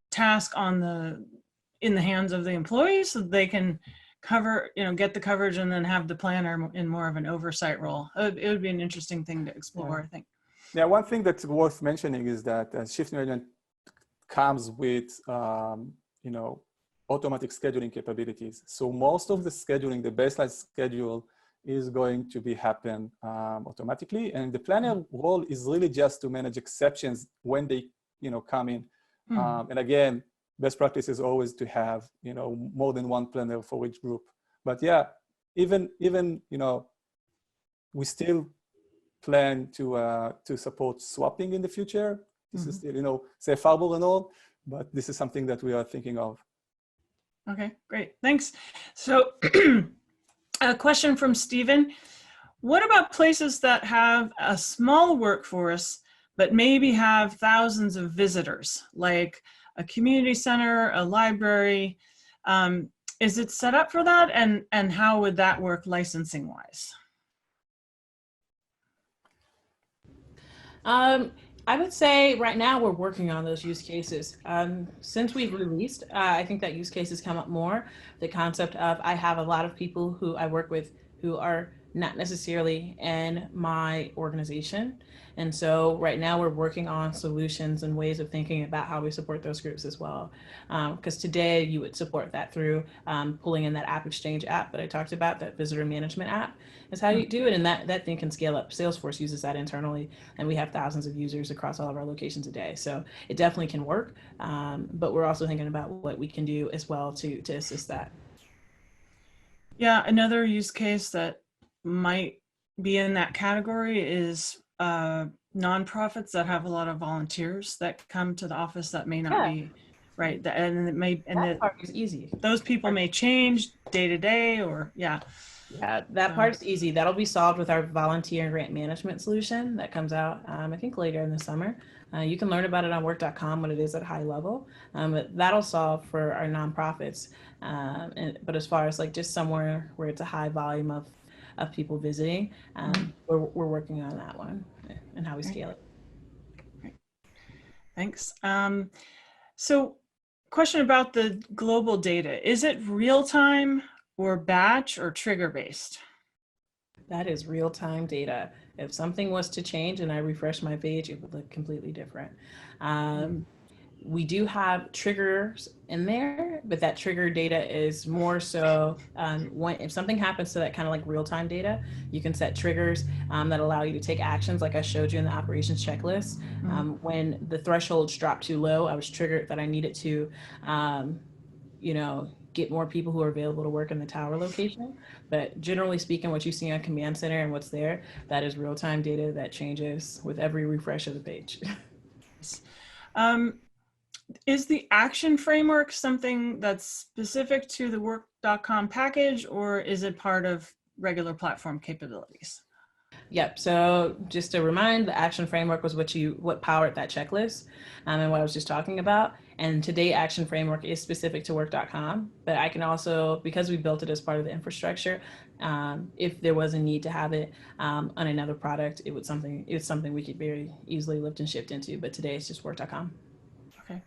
task in the hands of the employees so they can cover, get the coverage, and then have the planner in more of an oversight role. It would be an interesting thing to explore, I think. Yeah, one thing that's worth mentioning is that shift management comes with, automatic scheduling capabilities. So most of the scheduling, the baseline schedule, is going to be happen automatically. And the planner role is really just to manage exceptions when they, come in. And again, best practice is always to have, more than one planner for each group. But yeah, even we still plan to support swapping in the future. This is still, safe harbor and all, but this is something that we are thinking of. Okay, great. Thanks. So a question from Stephen. What about places that have a small workforce, but maybe have thousands of visitors, like a community center, a library? Is it set up for that? And how would that work licensing wise? I would say right now we're working on those use cases. Since we've released, I think that use cases come up more. The concept of I have a lot of people who I work with who are not necessarily in my organization. And so right now we're working on solutions and ways of thinking about how we support those groups as well. Because today you would support that through pulling in that App Exchange app that I talked about, that visitor management app is how you do it. And that thing can scale up. Salesforce uses that internally, and we have thousands of users across all of our locations a day. So it definitely can work. But we're also thinking about what we can do as well to assist that. Yeah, another use case that might be in that category is nonprofits that have a lot of volunteers that come to the office that may not be right. And it may, and that part is easy. Those people may change day to day, or Yeah, that part's easy. That'll be solved with our volunteer and grant management solution that comes out, I think, later in the summer. You can learn about it on work.com when it is at high level. But that'll solve for our nonprofits. But as far as like just somewhere where it's a high volume of people visiting, we're working on that one and how we scale it. Great. Thanks. So question about the global data. Is it real time or batch or trigger based? That is real-time data. If something was to change and I refresh my page, it would look completely different. We do have triggers in there, but that trigger data is more so if something happens to that kind of like real-time data, you can set triggers that allow you to take actions like I showed you in the operations checklist. When the thresholds dropped too low, I was triggered that I needed to get more people who are available to work in the tower location. But generally speaking, what you see on Command Center and what's there, that is real-time data that changes with every refresh of the page. Is the action framework something that's specific to the work.com package, or is it part of regular platform capabilities? Yep. So just to remind, the action framework was what powered that checklist and what I was just talking about. And today, action framework is specific to work.com, but I can also, because we built it as part of the infrastructure, if there was a need to have it on another product, it's something we could very easily lift and shift into. But today, it's just work.com. Okay.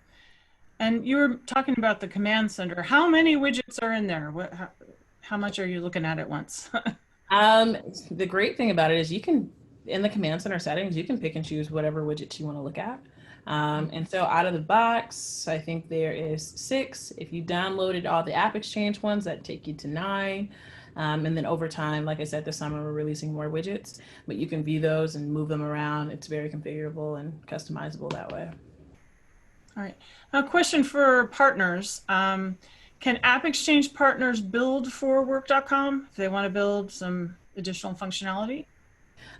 And you were talking about the command center. How many widgets are in there? How much are you looking at once? The great thing about it is you can, in the command center settings, you can pick and choose whatever widgets you want to look at. And so out of the box, I think there is 6. If you downloaded all the App Exchange ones, that take you to 9. And then over time, like I said, this summer we're releasing more widgets, but you can view those and move them around. It's very configurable and customizable that way. All right. Now, a question for partners. Can App Exchange partners build for work.com if they want to build some additional functionality?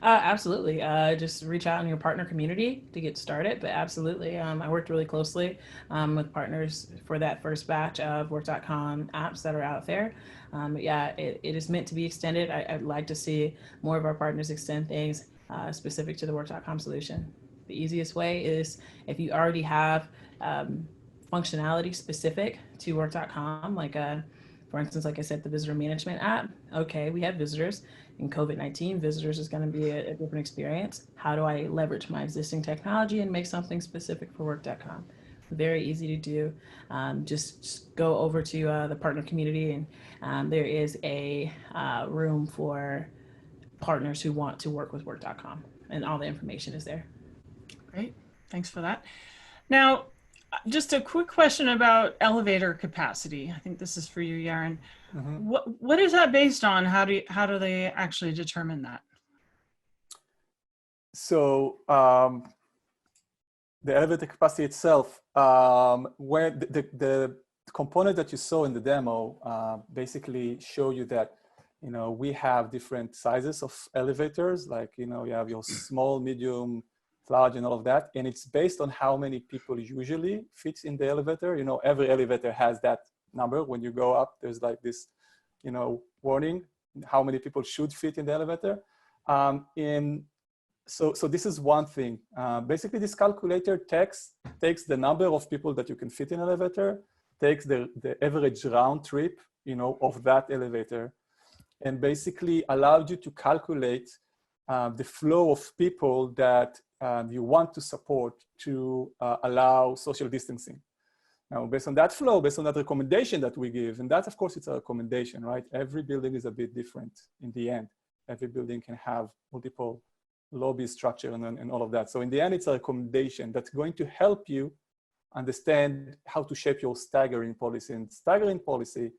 Absolutely. Just reach out in your partner community to get started. But absolutely, I worked really closely with partners for that first batch of work.com apps that are out there. But yeah, it is meant to be extended. I'd like to see more of our partners extend things specific to the work.com solution. The easiest way is if you already have functionality specific to work.com, like for instance, like I said, the visitor management app. Okay, we have visitors. In COVID-19, visitors is going to be a different experience. How do I leverage my existing technology and make something specific for work.com? Very easy to do. Just go over to the partner community, and there is a room for partners who want to work with work.com, and all the information is there. Great, thanks for that. Now, just a quick question about elevator capacity. I think this is for you, Yaron. What is that based on? How do they actually determine that? So the elevator capacity itself, where the component that you saw in the demo basically show you that we have different sizes of elevators, like you have your small, medium, large, and all of that, and it's based on how many people usually fit in the elevator. Every elevator has that number. When you go up, there's like this, warning, how many people should fit in the elevator. So this is one thing. Basically, this calculator takes the number of people that you can fit in an elevator, takes the average round trip, of that elevator, and basically allows you to calculate the flow of people that you want to support to allow social distancing. Now, based on that flow, based on that recommendation that we give, and that, of course, it's a recommendation, right? Every building is a bit different in the end. Every building can have multiple lobby structure and all of that. So in the end, it's a recommendation that's going to help you understand how to shape your staggering policy. And staggering policy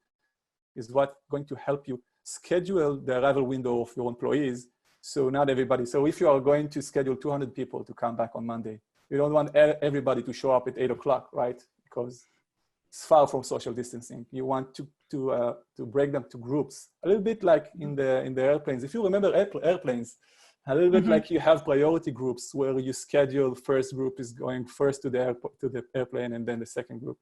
is what's going to help you schedule the arrival window of your employees. So not everybody. So if you are going to schedule 200 people to come back on Monday, you don't want everybody to show up at 8 o'clock, right? Because it's far from social distancing. You want to break them to groups, a little bit like in the airplanes. If you remember airplanes, a little bit like you have priority groups where you schedule first group is going first to the airplane and then the second group.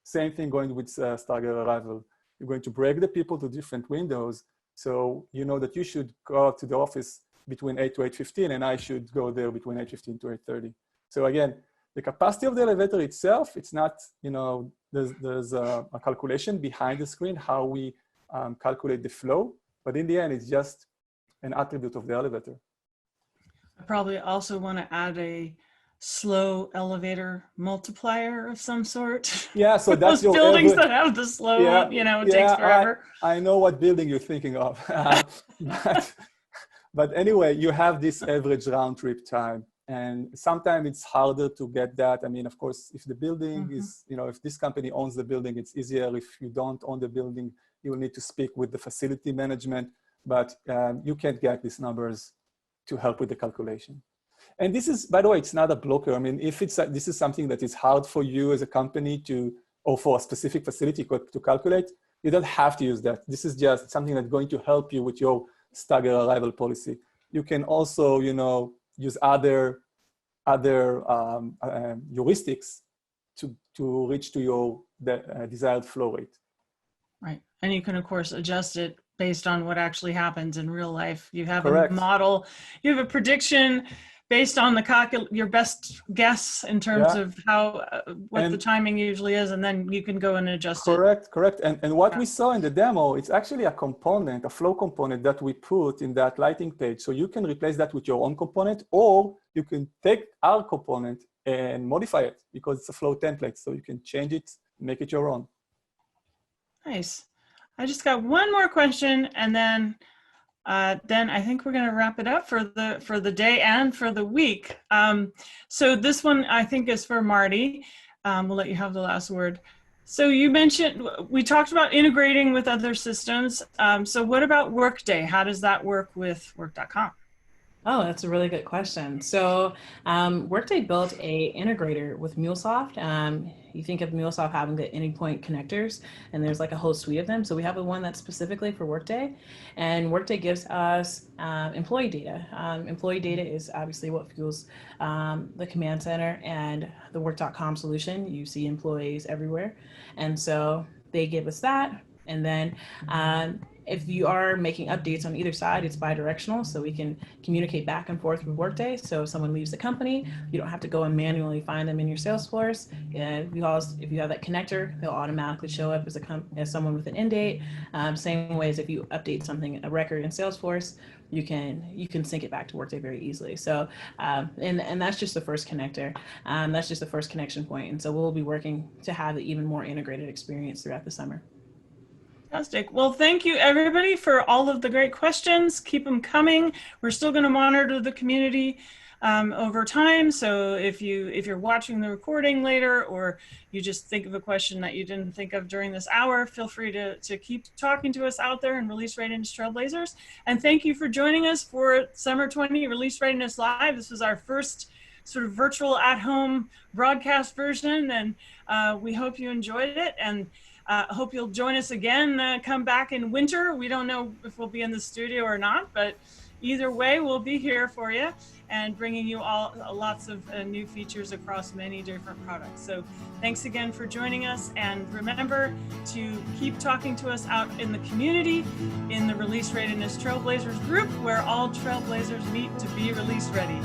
Same thing going with staggered arrival. You're going to break the people to different windows. So you know that you should go out to the office between 8 to 8:15 and I should go there between 8:15 to 8:30. So again, the capacity of the elevator itself, it's not, there's a calculation behind the screen, how we calculate the flow. But in the end, it's just an attribute of the elevator. I probably also want to add a slow elevator multiplier of some sort. Yeah, so that's those buildings that have the slow, it takes forever. I know what building you're thinking of. but anyway, you have this average round trip time. And sometimes it's harder to get that. I mean, of course, if the building is, if this company owns the building, it's easier. If you don't own the building, you will need to speak with the facility management. But you can't get these numbers to help with the calculation. And this is, by the way, it's not a blocker. I mean, if this is something that is hard for you as a company or for a specific facility to calculate, you don't have to use that. This is just something that's going to help you with your staggered arrival policy. You can also, use other heuristics to reach to your desired flow rate. Right, and you can of course adjust it based on what actually happens in real life. You have Correct. A model, you have a prediction based on your best guess in terms of what the timing usually is, and then you can go and adjust it. Correct. And what we saw in the demo, it's actually a component, a flow component that we put in that lighting page. So you can replace that with your own component, or you can take our component and modify it because it's a flow template. So you can change it, make it your own. Nice. I just got one more question, and then I think we're going to wrap it up for the day and for the week. So this one I think is for Marty. We'll let you have the last word. So you mentioned, we talked about integrating with other systems. So what about Workday? How does that work with Work.com? Oh, that's a really good question. So Workday built a integrator with MuleSoft. You think of MuleSoft having the endpoint connectors, and there's like a whole suite of them. So we have one that's specifically for Workday, and Workday gives us employee data. Employee data is obviously what fuels the command center and the Work.com solution. You see employees everywhere. And so they give us that. And then if you are making updates on either side, it's bi-directional, so we can communicate back and forth with Workday. So if someone leaves the company, you don't have to go and manually find them in your Salesforce. If you have that connector, they'll automatically show up as someone with an end date. Same way as if you update something, a record in Salesforce, you can sync it back to Workday very easily. So, and that's just the first connector. That's just the first connection point. And so we'll be working to have an even more integrated experience throughout the summer. Fantastic. Well, thank you everybody for all of the great questions. Keep them coming. We're still going to monitor the community over time. So if you're watching the recording later, or you just think of a question that you didn't think of during this hour, feel free to keep talking to us out there and Release Readiness Trailblazers. And thank you for joining us for Summer 20 Release Readiness Live. This was our first sort of virtual at-home broadcast version, and we hope you enjoyed it. And hope you'll join us again, come back in winter. We don't know if we'll be in the studio or not, but Either way, we'll be here for you and bringing you all lots of new features across many different products. So thanks again for joining us, and remember to keep talking to us out in the community, in the Release Readiness Trailblazers group, where all Trailblazers meet to be release ready.